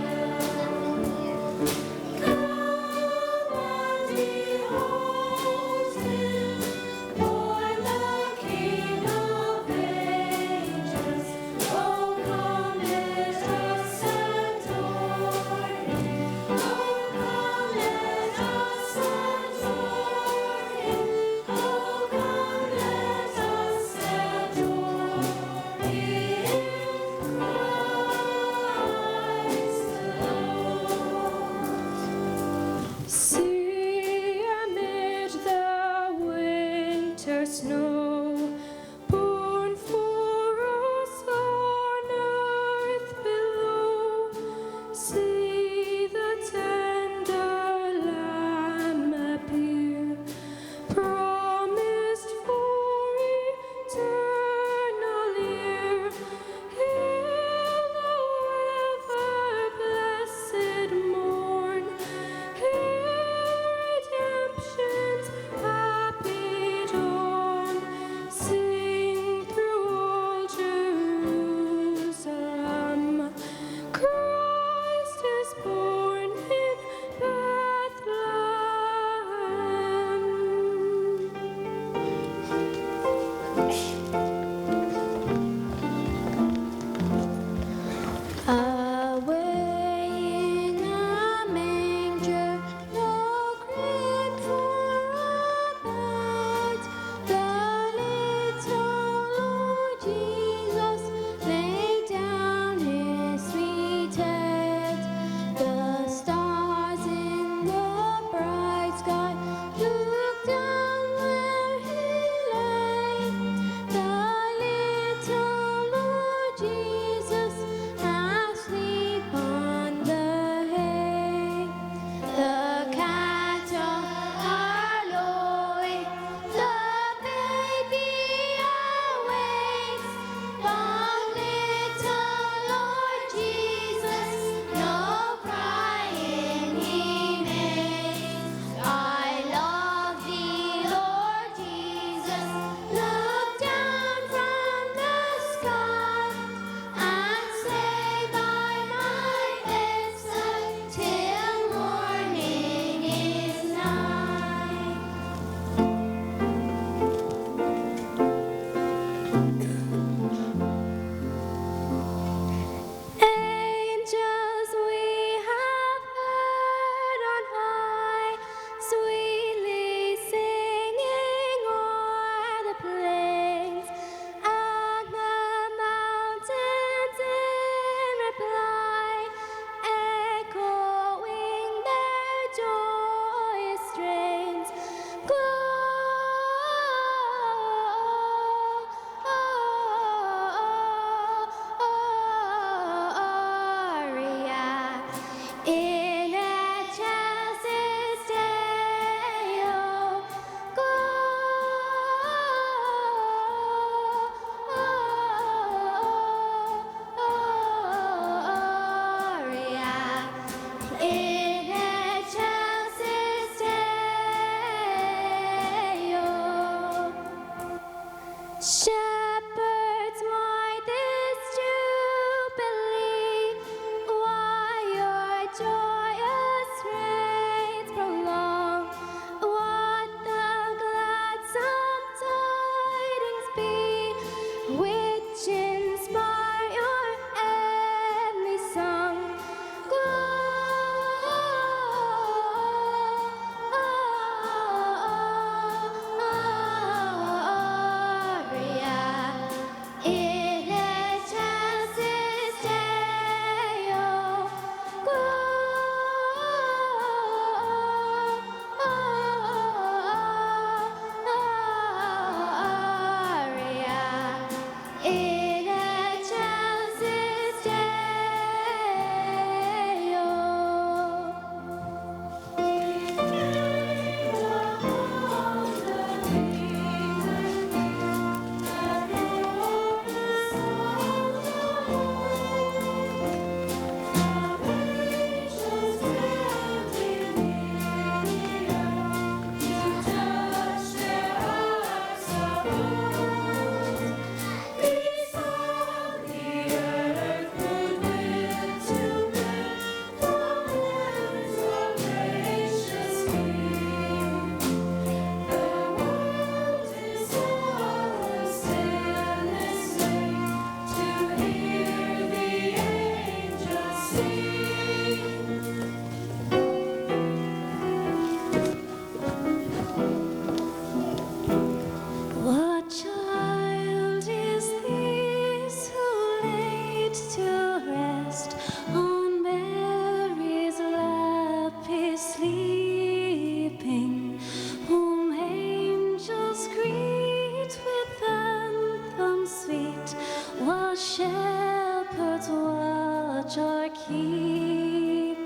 the shepherds watch are keeping.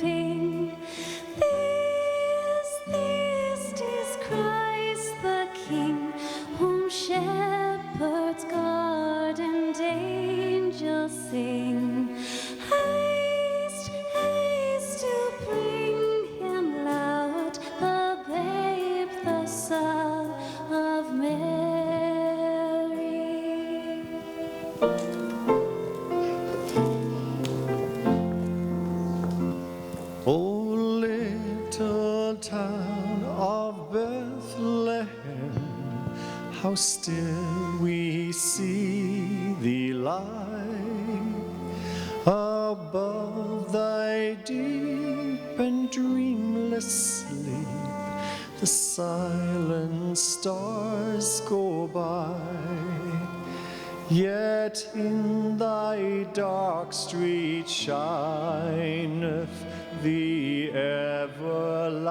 This is Christ the King, whom shepherds guard and angels sing. Haste, haste to bring him loud, the babe, the Son of Mary. Oh, little town of Bethlehem, how still we see thee lie above thy deep and dreamless sleep. The silent stars go by, yet in thy dark street shineth the everlasting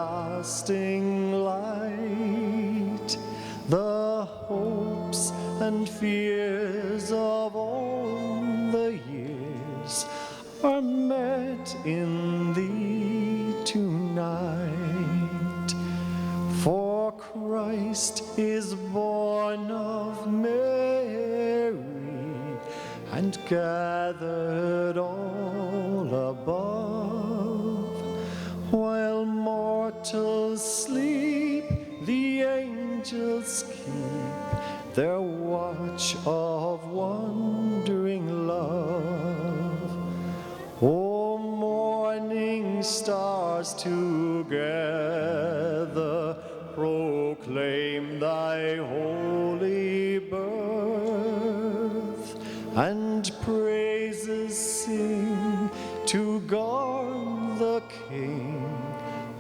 light. The hopes and fears of all the years are met in thee tonight. For Christ is born of Mary and gathered all above. While mortals sleep, the angels keep their watch of wondering love. O morning stars together proclaim thy holy birth, and praises sing to God the King,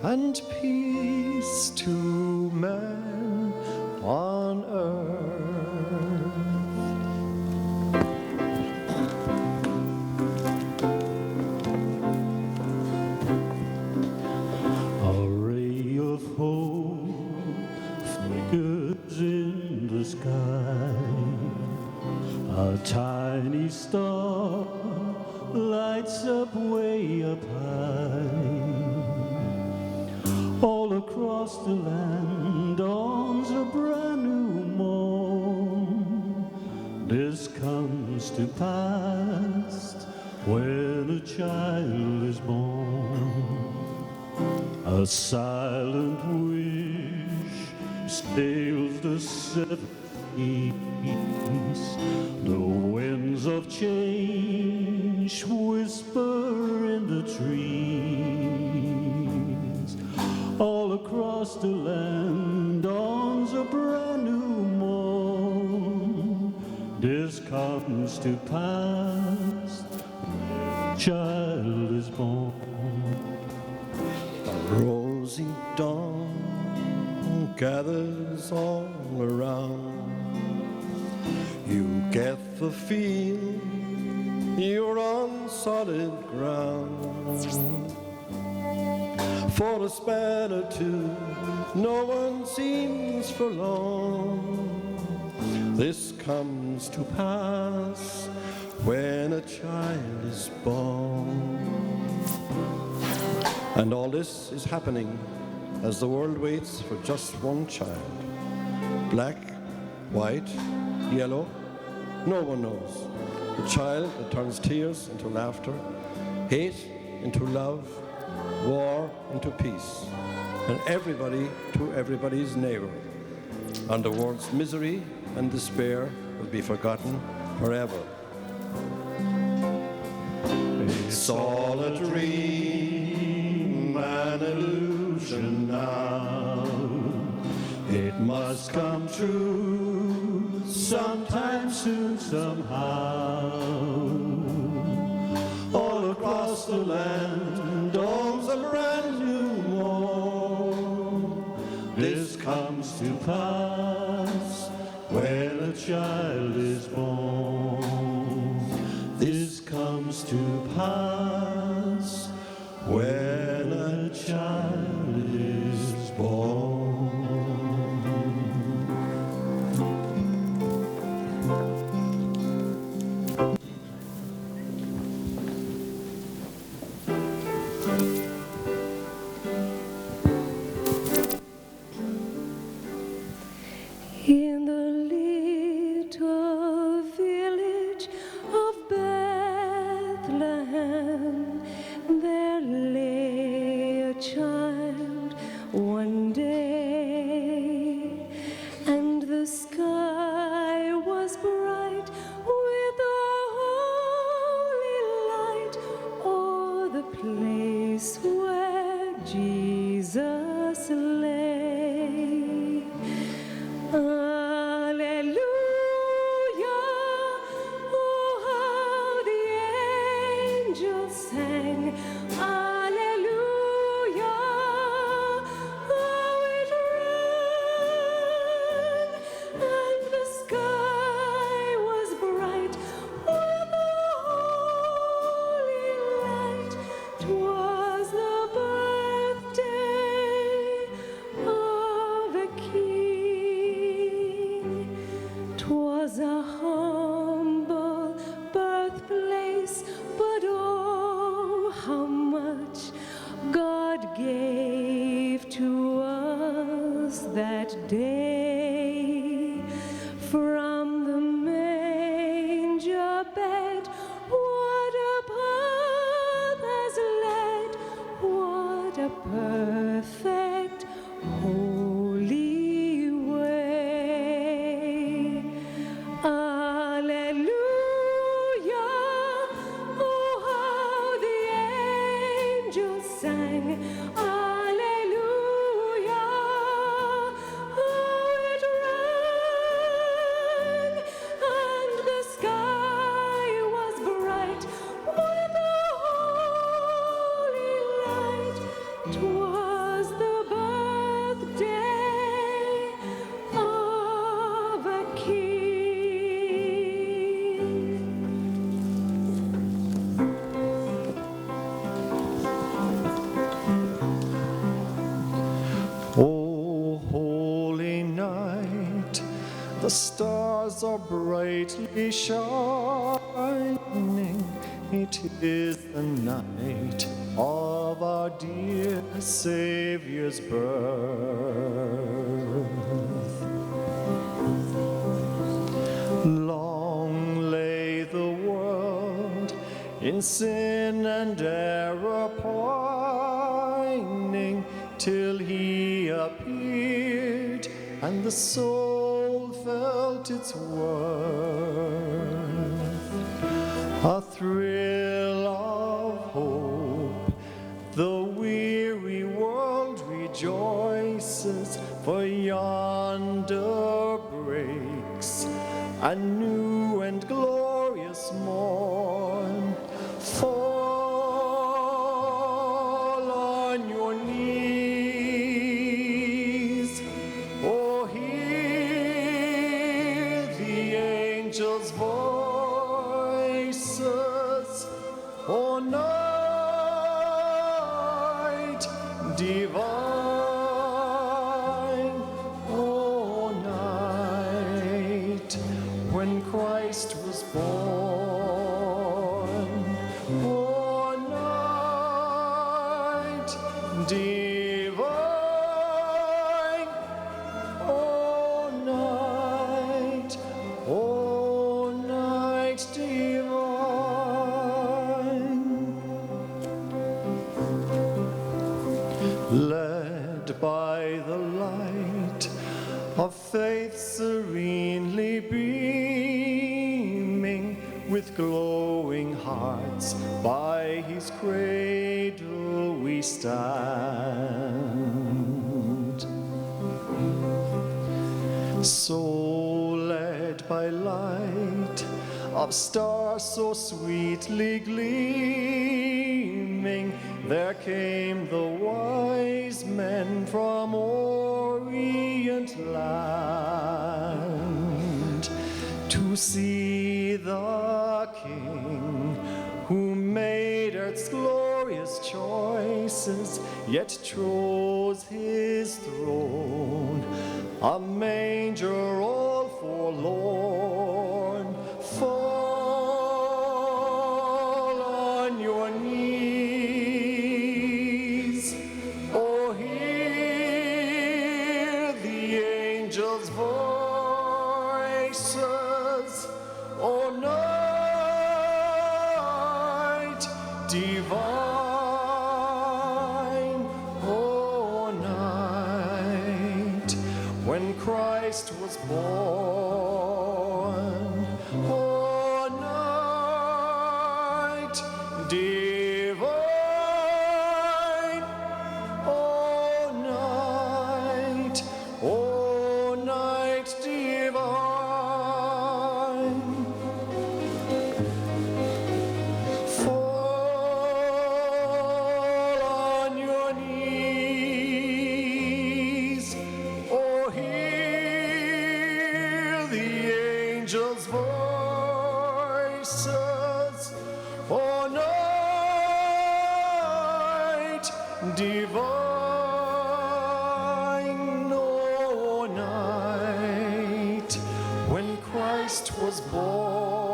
and peace to man on earth. A ray of hope flickers in the sky. A tiny star lights up way up high. All across the land dawns a brand new morn. This comes to pass when a child is born. A silent wish sails the seven seas. The winds of change whisper in the trees. All across the land dawns a brand new morn. This comes to pass when a child is born. Rosy dawn gathers all around. You get the feel you're on solid ground. For a span or two, no one seems for long. This comes to pass when a child is born. And all this is happening as the world waits for just one child. Black, white, yellow, no one knows. The child that turns tears into laughter, hate into love, war into peace, and everybody to everybody's neighbor. And the world's misery and despair will be forgotten forever. It's all a dream, an illusion now. It must come true sometime soon, somehow. All across the land dawns a brand new morn. This comes to pass when a child is born. This comes to pass when a child is born. stars are brightly shining. It is the night of our dear Saviour's birth. Long lay the world in sin and error pining, till he appeared and the soul felt its worth. A thrill of hope, the weary world rejoices, for yonder breaks a new and glorious morn. Fall on your knees, oh, hear the angels' voices, oh, night divine, oh, night when Christ was born, oh, night divine, oh, night divine. Led by the light of faith serenely beaming, with glowing hearts by his cradle we stand. So led by light of stars so sweetly gleaming, there came the wise men from Orient land to see the King who made earth's glorious choices, yet chose his throne, a manger all forlorn. Fall on your knees, oh, hear the angels' voices, oh, night divine, oh, night when Christ was born, oh, night divine, oh, night divine. Fall on your knees, oh, hear the angels' voices, oh, night divine, oh, night when Christ was born.